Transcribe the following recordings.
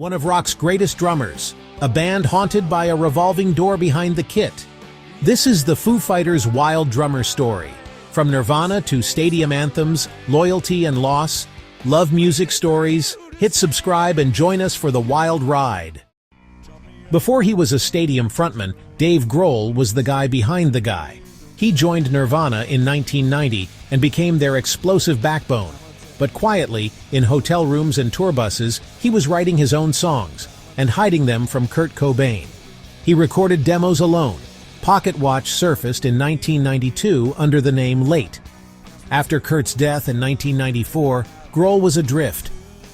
one of rock's greatest drummers, a band haunted by a revolving door behind the kit. This is the Foo Fighters' wild drummer story. From Nirvana to stadium anthems, loyalty and loss, love music stories, hit subscribe and join us for the wild ride. Before he was a stadium frontman, Dave Grohl was the guy behind the guy. He joined Nirvana in 1990 and became their explosive backbone. But quietly, in hotel rooms and tour buses, he was writing his own songs and hiding them from Kurt Cobain. He recorded demos alone. Pocket Watch surfaced in 1992 under the name Late. After Kurt's death in 1994, Grohl was adrift.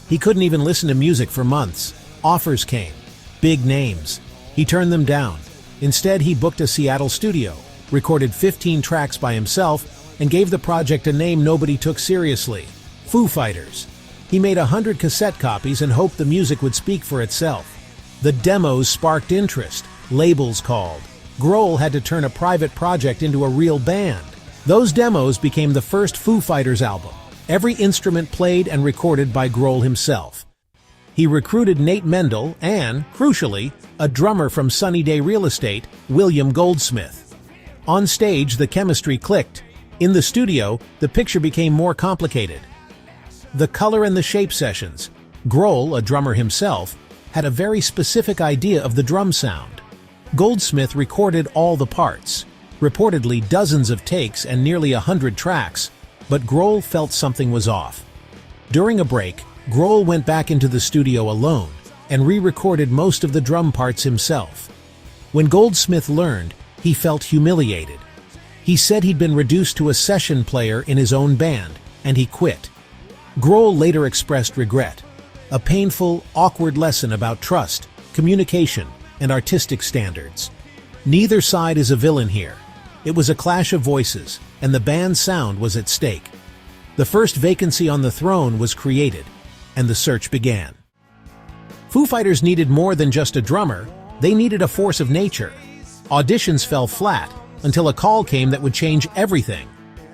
He couldn't even listen to music for months. Offers came. Big names. He turned them down. Instead, he booked a Seattle studio, recorded 15 tracks by himself, and gave the project a name nobody took seriously: Foo Fighters. He made 100 cassette copies and hoped the music would speak for itself. The demos sparked interest. Labels called. Grohl had to turn a private project into a real band. Those demos became the first Foo Fighters album. Every instrument played and recorded by Grohl himself. He recruited Nate Mendel and, crucially, a drummer from Sunny Day Real Estate, William Goldsmith. On stage, the chemistry clicked. In the studio, the picture became more complicated. The color and the shape sessions. Grohl, a drummer himself, had a very specific idea of the drum sound. Goldsmith recorded all the parts, reportedly dozens of takes and nearly 100 tracks, but Grohl felt something was off. During a break, Grohl went back into the studio alone and re-recorded most of the drum parts himself. When Goldsmith learned, he felt humiliated. He said he'd been reduced to a session player in his own band, and he quit. Grohl later expressed regret, a painful, awkward lesson about trust, communication, and artistic standards. Neither side is a villain here. It was a clash of voices, and the band's sound was at stake. The first vacancy on the throne was created, and the search began. Foo Fighters needed more than just a drummer. They needed a force of nature. Auditions fell flat until a call came that would change everything.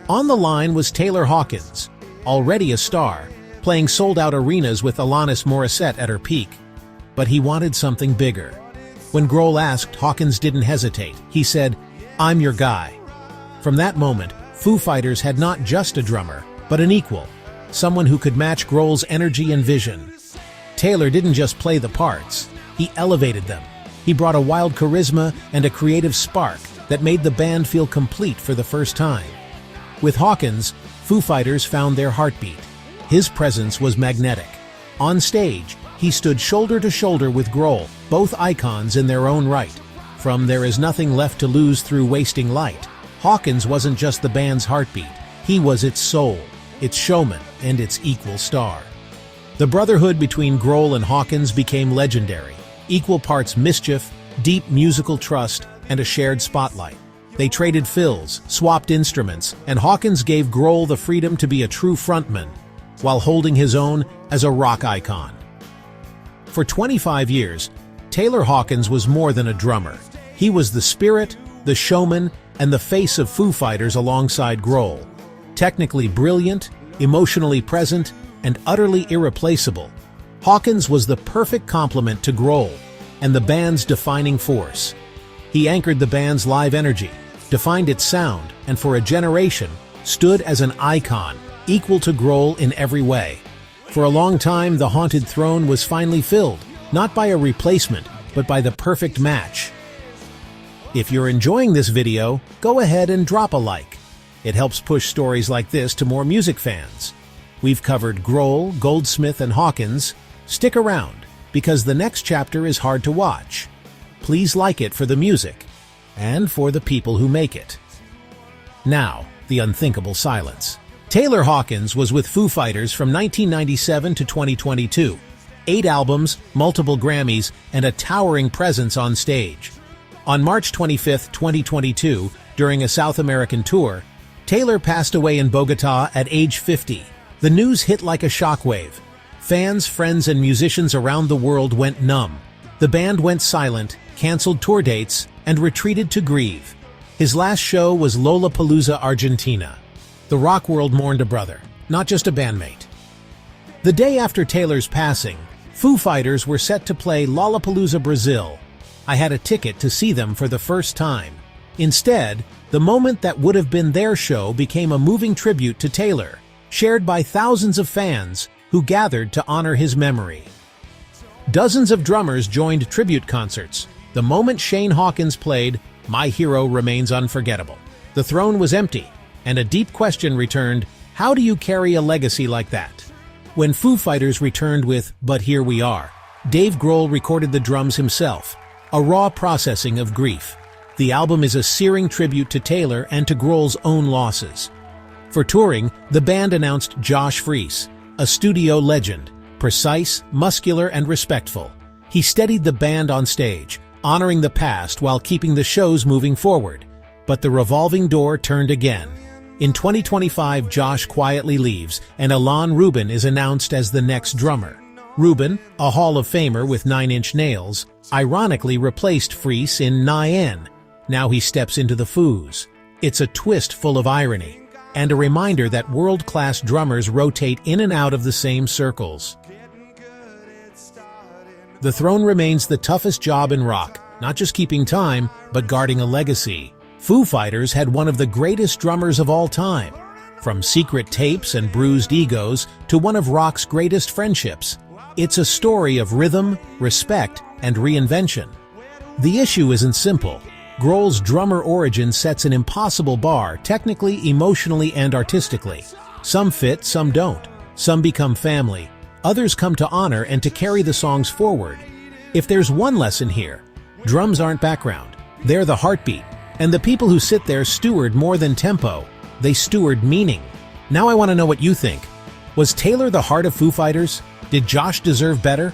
On the line was Taylor Hawkins, already a star, playing sold-out arenas with Alanis Morissette at her peak. But he wanted something bigger. When Grohl asked, Hawkins didn't hesitate. He said, "I'm your guy." From that moment, Foo Fighters had not just a drummer, but an equal, someone who could match Grohl's energy and vision. Taylor didn't just play the parts, he elevated them. He brought a wild charisma and a creative spark that made the band feel complete for the first time. With Hawkins, Foo Fighters found their heartbeat. His presence was magnetic. On stage, he stood shoulder to shoulder with Grohl, both icons in their own right. From There Is Nothing Left to Lose through Wasting Light, Hawkins wasn't just the band's heartbeat. He was its soul, its showman, and its equal star. The brotherhood between Grohl and Hawkins became legendary. Equal parts mischief, deep musical trust, and a shared spotlight. They traded fills, swapped instruments, and Hawkins gave Grohl the freedom to be a true frontman, while holding his own as a rock icon. For 25 years, Taylor Hawkins was more than a drummer. He was the spirit, the showman, and the face of Foo Fighters alongside Grohl. Technically brilliant, emotionally present, and utterly irreplaceable, Hawkins was the perfect complement to Grohl and the band's defining force. He anchored the band's live energy, defined its sound, and for a generation, stood as an icon, equal to Grohl in every way. For a long time, the haunted throne was finally filled, not by a replacement, but by the perfect match. If you're enjoying this video, go ahead and drop a like. It helps push stories like this to more music fans. We've covered Grohl, Goldsmith, and Hawkins. Stick around, because the next chapter is hard to watch. Please like it for the music, and for the people who make it. Now, the unthinkable silence. Taylor Hawkins was with Foo Fighters from 1997 to 2022. 8 albums, multiple Grammys, and a towering presence on stage. On March 25, 2022, during a South American tour, Taylor passed away in Bogotá at age 50. The news hit like a shockwave. Fans, friends, and musicians around the world went numb. The band went silent, canceled tour dates, and retreated to grieve. His last show was Lollapalooza, Argentina. The rock world mourned a brother, not just a bandmate. The day after Taylor's passing, Foo Fighters were set to play Lollapalooza, Brazil. I had a ticket to see them for the first time. Instead, the moment that would have been their show became a moving tribute to Taylor, shared by thousands of fans who gathered to honor his memory. Dozens of drummers joined tribute concerts. The moment Shane Hawkins played, "My Hero Remains Unforgettable," the throne was empty, and a deep question returned: how do you carry a legacy like that? When Foo Fighters returned with "But Here We Are," Dave Grohl recorded the drums himself, a raw processing of grief. The album is a searing tribute to Taylor and to Grohl's own losses. For touring, the band announced Josh Freese, a studio legend, precise, muscular, and respectful. He steadied the band on stage, honoring the past while keeping the shows moving forward. But the revolving door turned again. In 2025, Josh quietly leaves, and Ilam Rubin is announced as the next drummer. Rubin, a Hall of Famer with 9-inch nails, ironically replaced Freese in Nyan. Now he steps into the Foos. It's a twist full of irony, and a reminder that world-class drummers rotate in and out of the same circles. The throne remains the toughest job in rock, not just keeping time, but guarding a legacy. Foo Fighters had one of the greatest drummers of all time, from secret tapes and bruised egos to one of rock's greatest friendships. It's a story of rhythm, respect, and reinvention. The issue isn't simple. Grohl's drummer origin sets an impossible bar, technically, emotionally, and artistically. Some fit, some don't. Some become family. Others come to honor and to carry the songs forward. If there's one lesson here, drums aren't background. They're the heartbeat. And the people who sit there steward more than tempo. They steward meaning. Now I want to know what you think. Was Taylor the heart of Foo Fighters? Did Josh deserve better?